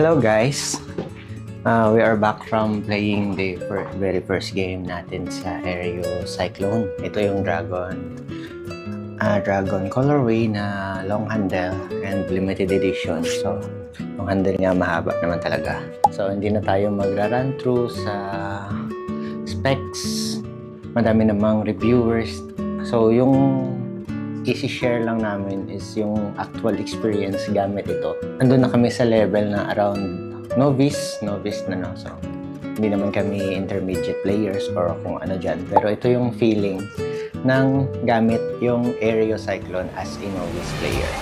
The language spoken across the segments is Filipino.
Hello guys! We are back from playing the very first game natin sa Aereo Cyclone. Ito yung Dragon colorway na long handle and limited edition. So, yung handle niya mahaba naman talaga. So, hindi na tayo magra-run through sa specs. Madami namang reviewers. So, yung i-share lang namin is yung actual experience gamit ito. Nandun na kami sa level na around novice na no. So, hindi naman kami intermediate players or kung ano dyan. Pero ito yung feeling ng gamit yung Aereo Cyclone as a novice player.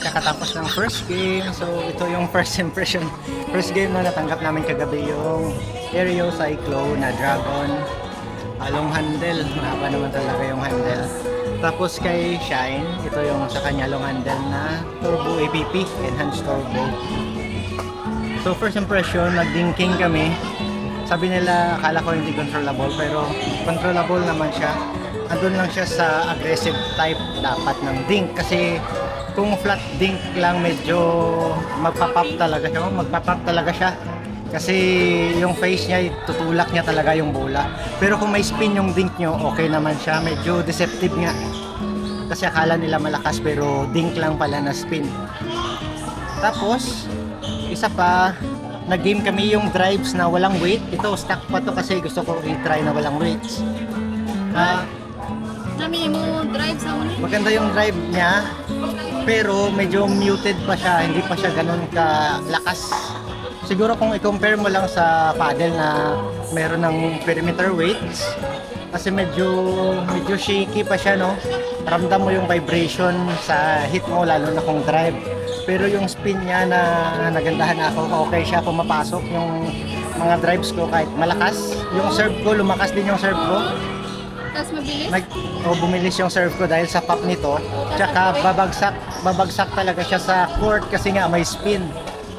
Kakatapos ng first game. So, ito yung first impression. First game na natanggap namin kagabi yung Aereo Cyclone na Dragon. Long handle. Mahaba naman talaga yung handle. Tapos kay Shine, ito yung sa kanya long handle na Turbo APP, Enhanced Turbo. So, first impression, nag-dinking kami. Sabi nila, akala ko hindi controllable, pero controllable naman siya. Andun lang siya sa aggressive type dapat ng dink kasi kung flat dink lang medyo magpapop talaga siya kasi yung face niya tutulak niya talaga yung bola. Pero kung may spin yung dink nyo, okay naman siya. Medyo deceptive nga kasi akala nila malakas pero dink lang pala na spin. Tapos isa pa, nag-game kami yung drives na walang weight. Ito stock pa to kasi gusto ko i-try na walang weights. Maganda yung drive niya pero medyo muted pa siya, hindi pa siya ganun kalakas. Siguro kung i-compare mo lang sa paddle na meron ng perimeter weights kasi medyo shaky pa siya, no? Ramdam mo yung vibration sa hit mo lalo na kung drive. Pero yung spin niya na nagandahan ako, okay siya pumapasok yung mga drives ko kahit malakas. Yung serve ko, lumakas din yung serve ko. Tapos mabilis? Bumilis yung serve ko dahil sa pop nito. Tsaka babagsak talaga siya sa court kasi nga may spin.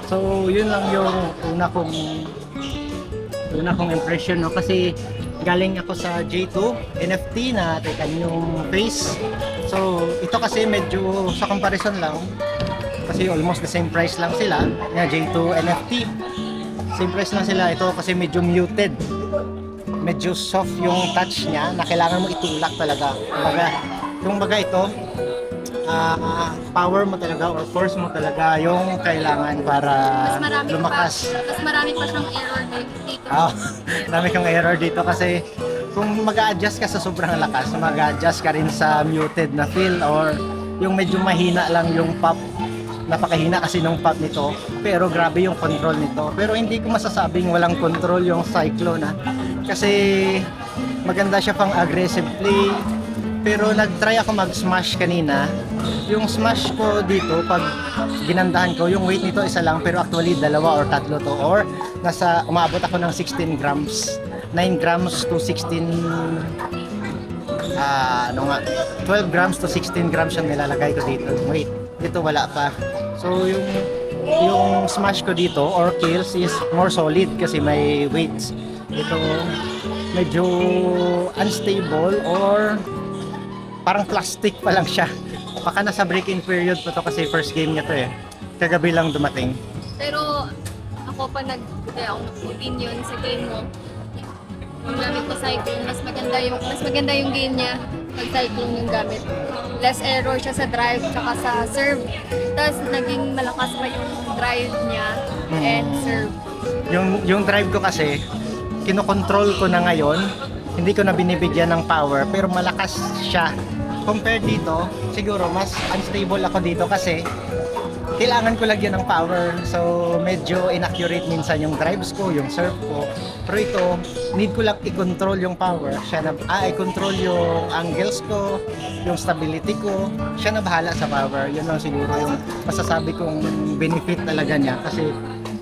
So yun lang yung una kong impression, no? Kasi galing ako sa J2 NFT na tekan yung face. So ito kasi medyo sa comparison lang kasi almost the same price lang sila. J2 NFT. Same price lang sila. Ito kasi medyo muted. Medyo soft yung touch niya na kailangan mo itulak talaga. Kumbaga ito, power mo talaga or force mo talaga yung kailangan para lumakas. Mas marami pa siyang error dito. Marami kang error dito kasi kung mag-a-adjust ka sa sobrang lakas, mag-a-adjust ka rin sa muted na feel or yung medyo mahina lang yung pop. Napakahina kasi nung pop nito pero grabe yung control nito. Pero hindi ko masasabing walang control yung Cyclone, kasi maganda siya pang aggressive play. Pero nag-try ako mag-smash kanina. Yung smash ko dito, pag ginandahan ko, yung weight nito isa lang pero actually dalawa or tatlo to, or umabot ako ng 16 grams, 9 grams to 16 12 grams to 16 grams yung nilalagay ko dito. Wait, dito wala pa. So yung smash ko dito or kills is more solid kasi may weights. Ito medyo unstable or parang plastic pa lang siya. Baka nasa break-in period pa to kasi first game niya to eh. Kagabi lang dumating. Pero ako pa nagbigay ako ng opinion sa game mo. Yung gamit ko Cyclone, mas maganda yung game niya pag Cyclone yung gamit. Less error siya sa drive tsaka sa serve. Tapos naging malakas pa yung drive niya and serve. Yung drive ko kasi, kinokontrol ko na ngayon. Hindi ko na binibigyan ng power, pero malakas siya. Compared dito, siguro mas unstable ako dito kasi kailangan ko lagyan ng power. So, medyo inaccurate minsan yung drives ko, yung serve ko. Pero ito, need ko lang i-control yung power. Siya na, i-control yung angles ko, yung stability ko. Siya na bahala sa power. Yun lang siguro yung masasabi kong benefit talaga niya. Kasi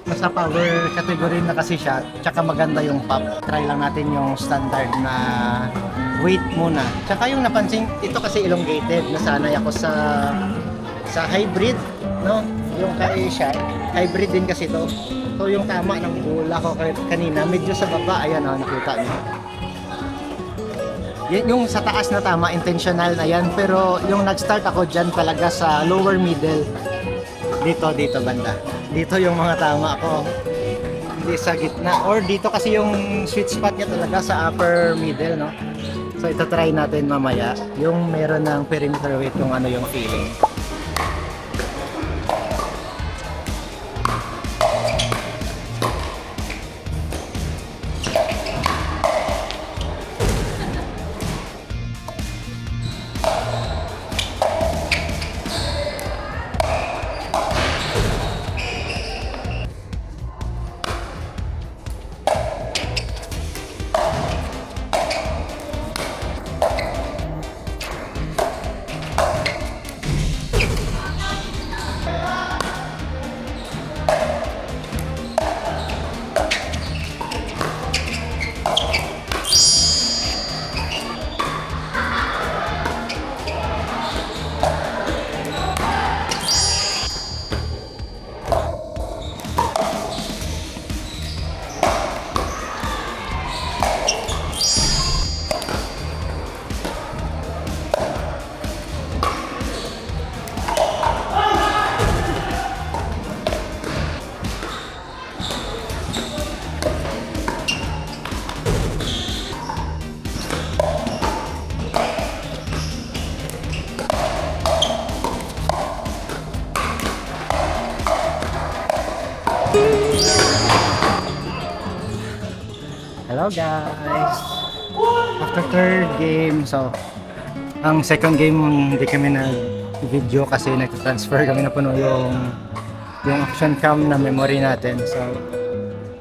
nasa power category na kasi siya, tsaka maganda yung pop. Try lang natin yung standard na weight muna. Tsaka yung napansin, ito kasi elongated. Nasanay ako sa hybrid, no? Yung kay siya, hybrid din kasi to. So yung tama ng bola ko kanina, medyo sa baba, ayan oh, nakita niyo. Yung sa taas na tama, intentional na yan. Pero yung nag-start ako dyan talaga sa lower middle. Dito banda. Dito yung mga tama ko. Hindi sa gitna. Or dito kasi yung sweet spot niya talaga sa upper middle, no? So ito try natin mamaya. Yung meron ng perimeter weight, yung ano yung feeling. Hello guys! After third game, so ang second game hindi kami nag-video kasi nag-transfer kami na puno yung action cam na memory natin. So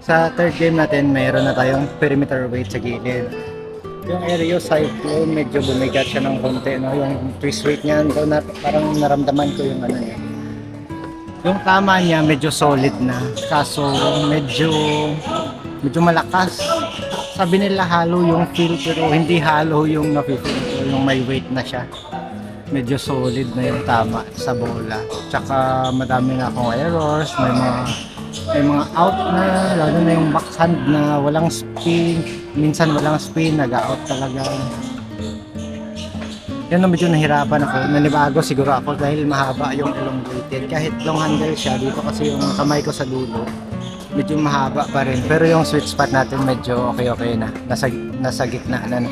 sa third game natin, mayroon na tayong perimeter weight sa gilid. Yung Aereo Cyclone, medyo bumigat siya ng konti, no? Yung twist weight niya, parang naramdaman ko yung ano niya. Yung tama niya medyo solid na, kaso medyo malakas. Sabi nila halo yung feel, pero hindi halo yung nafe-feel, yung may weight na siya. Medyo solid na yung tama sa bola. Tsaka madami na akong errors, may mga out na, lalo na yung backhand na walang spin. Minsan walang spin, nag-out talaga. Yan na medyo nahirapan ako. Nanibago siguro ako dahil mahaba yung elongated. Kahit long handle siya, dito kasi yung kamay ko sa dulo, medyo mahaba pa rin. Pero yung sweet spot natin medyo okay na. Nasa gitna na.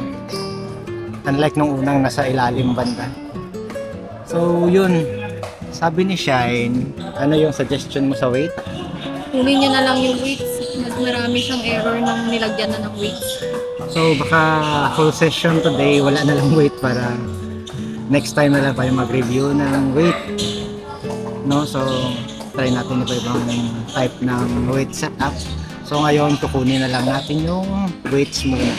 Unlike nung unang nasa ilalim banda. So yun, sabi ni Shine, ano yung suggestion mo sa weight? Kunin niya na lang yung weights. Mas marami siyang error nung nilagyan na ng weights. So baka full session today, wala na lang weight para next time na lang tayo mag-review ng weight. No, so try natin iba-ibang type ng weight setup. So ngayon, kukunin na lang natin yung weights muna.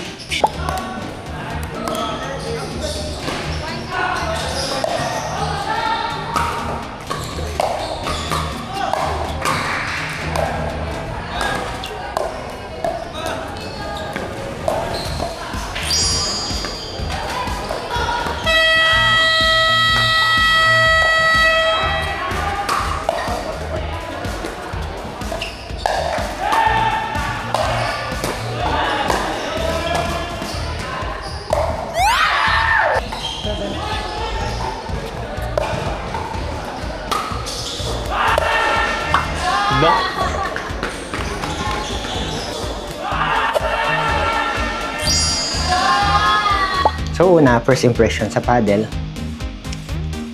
Ba? So una, first impression sa paddle,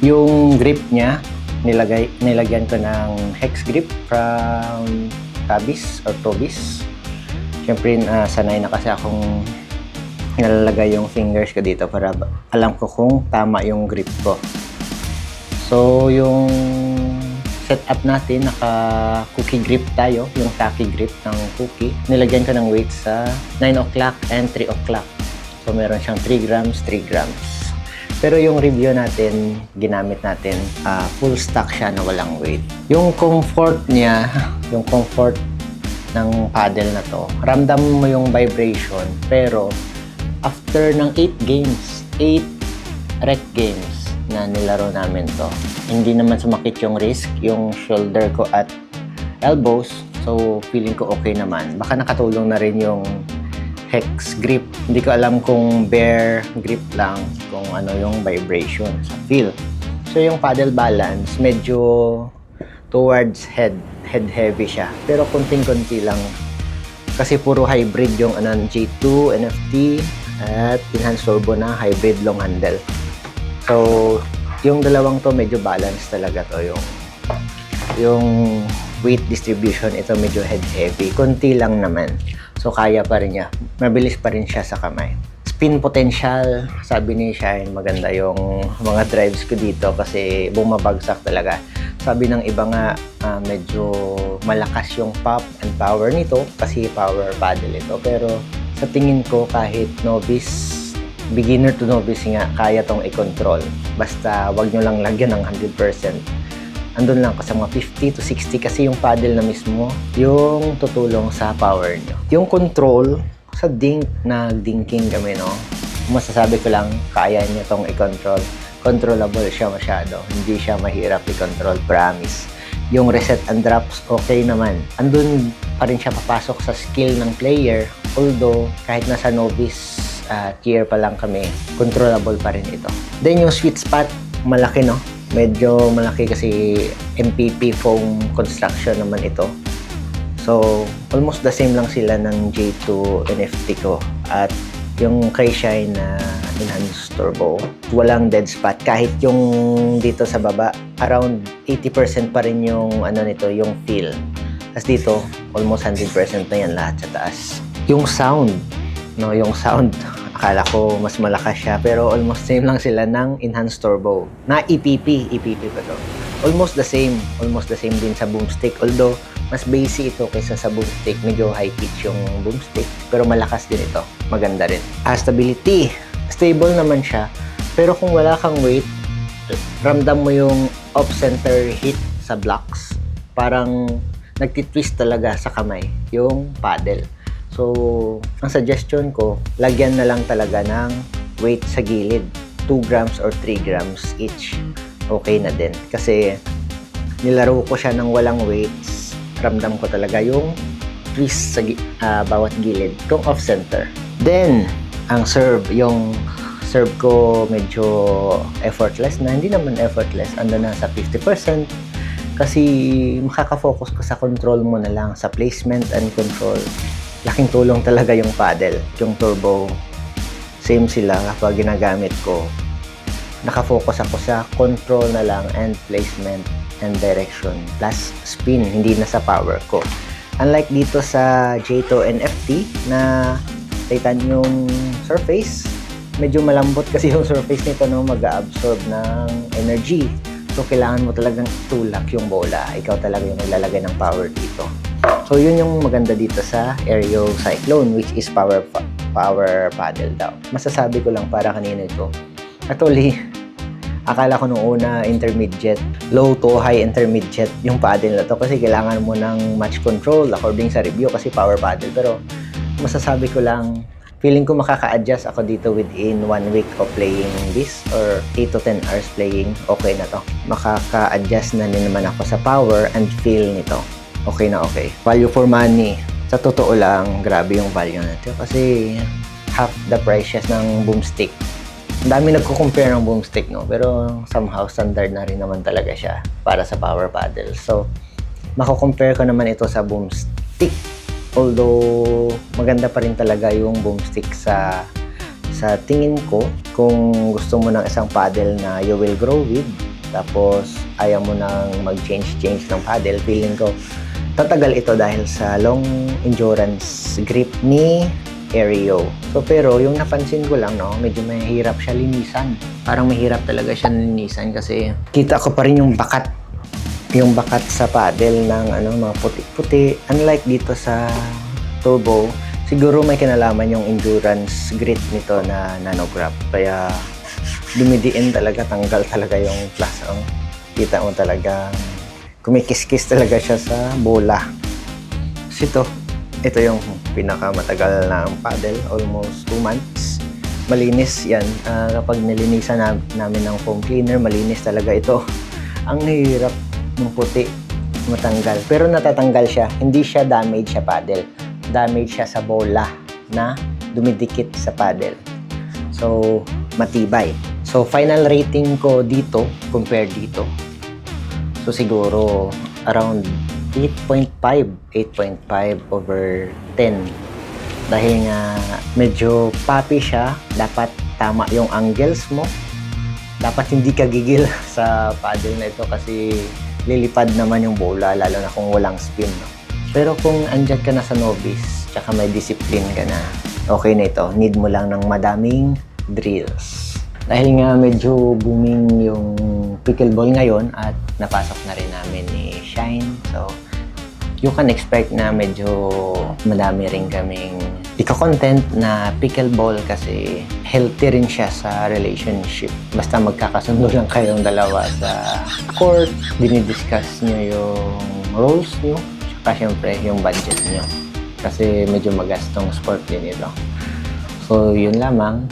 yung grip niya, nilagyan ko ng hex grip from Tabis or Tobis. Siyempre, sanay na kasi akong nilalagay yung fingers ko dito para alam ko kung tama yung grip ko. So, yung setup natin, naka-cookie grip tayo, yung tacky grip ng cookie. Nilagyan ko ng weight sa 9 o'clock and 3 o'clock. So, meron siyang 3 grams, 3 grams. Pero yung review natin, ginamit natin, full stock siya na walang weight. Yung comfort niya, yung comfort ng paddle na to, ramdam mo yung vibration, pero after ng 8 games, 8 rec games na nilaro namin to, hindi naman sumakit yung wrist, yung shoulder ko at elbows. So, feeling ko okay naman. Baka nakatulong na rin yung hex grip. Hindi ko alam kung bare grip lang, kung ano yung vibration sa feel. So, yung paddle balance, medyo towards head heavy siya. Pero konting-konti lang. Kasi puro hybrid yung J2, NFT, at enhanced turbo na hybrid long handle. So, yung dalawang to medyo balance talaga to. Yung weight distribution, ito medyo head heavy. Konti lang naman. So, kaya pa rin niya. Mabilis pa rin siya sa kamay. Spin potential, sabi ni Shine, maganda yung mga drives ko dito kasi bumabagsak talaga. Sabi ng iba nga, medyo malakas yung pop and power nito kasi power paddle ito. Pero sa tingin ko, kahit novice, beginner to novice nga, kaya tong i-control. Basta wag nyo lang lagyan ng 100%. Andun lang kasi mga 50 to 60 kasi yung paddle na mismo yung tutulong sa power nyo. Yung control, sa nag-dinking kami, no? Masasabi ko lang, kaya nyo tong i-control. Controllable siya masyado. Hindi siya mahirap i-control, promise. Yung reset and drops, okay naman. Andun pa rin siya papasok sa skill ng player. Although, kahit nasa novice tier pa lang kami, controllable pa rin ito. Then yung sweet spot, malaki, no? Medyo malaki kasi MPP foam construction naman ito. So, almost the same lang sila ng J2 NFT ko. At yung kay Shine na enhanced turbo, walang dead spot. Kahit yung dito sa baba, around 80% pa rin yung nito, yung feel. Tapos dito, almost 100% na yan lahat sa taas. Yung sound, no, yung sound, akala ko mas malakas siya, pero almost same lang sila ng enhanced turbo. Na EPP pa to. Almost the same din sa boomstick. Although, mas bassy ito kaysa sa boomstick. Medyo high pitch yung boomstick, pero malakas din ito. Maganda rin. Stability. Stable naman siya, pero kung wala kang weight, ramdam mo yung off-center hit sa blocks. Parang nagtitwist talaga sa kamay yung paddle. So, ang suggestion ko, lagyan na lang talaga ng weight sa gilid. 2 grams or 3 grams each. Okay na din. Kasi nilaro ko siya ng walang weights. Ramdam ko talaga yung twist sa bawat gilid kung off-center. Then, ang serve, yung serve ko medyo effortless na. Hindi naman effortless. Ando na sa 50%. Kasi makaka-focus ka sa control mo na lang, sa placement and control. Laking tulong talaga yung paddle. Yung turbo, same sila kapag ginagamit ko. Nakafocus ako sa control na lang and placement and direction plus spin, hindi na sa power ko. Unlike dito sa J2 NFT na titanium surface, medyo malambot kasi yung surface nito, no, mag-absorb ng energy. So, kailangan mo talagang tulak yung bola. Ikaw talaga yung ilalagay ng power dito. So, yun yung maganda dito sa Aereo Cyclone, which is power paddle daw. Masasabi ko lang para kanina ito. Actually, akala ko nung una intermediate, low to high intermediate yung paddle na to kasi kailangan mo ng match control according sa review kasi power paddle. Pero masasabi ko lang, feeling ko makaka-adjust ako dito within 1 week of playing this or 8 to 10 hours playing. Okay na to. Makaka-adjust na din naman ako sa power and feel nito. Okay na okay. Value for money. Sa totoo lang, grabe yung value nito kasi half the price ng boomstick. Ang dami nagko-compare ng boomstick, no? Pero somehow standard na rin naman talaga siya para sa power paddle. So, mako-compare ko naman ito sa boomstick. Although, maganda pa rin talaga yung boomstick sa tingin ko. Kung gusto mo ng isang paddle na you will grow with, tapos ayaw mo nang mag-change ng paddle, feeling ko tatagal ito dahil sa long endurance grip ni Aereo. So pero yung napansin ko lang, no, medyo mahirap siya linisan. Parang mahirap talaga siya linisan kasi kita ko pa rin yung bakat sa paddle ng mga puti-puti. Unlike dito sa Turbo, siguro may kinalaman yung endurance grit nito na nanograph. Kaya dumidiin talaga, tanggal talaga yung plus. Kita mo talaga kumikis-kis talaga siya sa bola. So ito yung pinakamatagal na paddle, almost 2 months. Malinis yan. Kapag nilinisan namin ng foam cleaner, malinis talaga ito. Ang hirap ng puti matanggal. Pero natatanggal siya. Hindi siya damage sa paddle. Damage siya sa bola na dumidikit sa paddle. So, matibay. So, final rating ko dito, compare dito. So, siguro around 8.5 over 10. Dahil nga medyo poppy siya, dapat tama yung angles mo. Dapat hindi ka gigil sa paddle na ito kasi lilipad naman yung bola, lalo na kung walang spin. No? Pero kung andyan ka na sa novice, tsaka may discipline ka na, okay na ito. Need mo lang ng madaming drills. Dahil nga medyo booming yung pickleball ngayon at napasok na rin namin ni Shine. So, you can expect na medyo madami rin kaming ika-content na pickleball kasi healthy rin siya sa relationship. Basta magkakasundo lang kayong dalawa sa court, dinidiscuss nyo yung roles nyo, tsaka syempre yung budget nyo. Kasi medyo magastong sport din ito. So, yun lamang.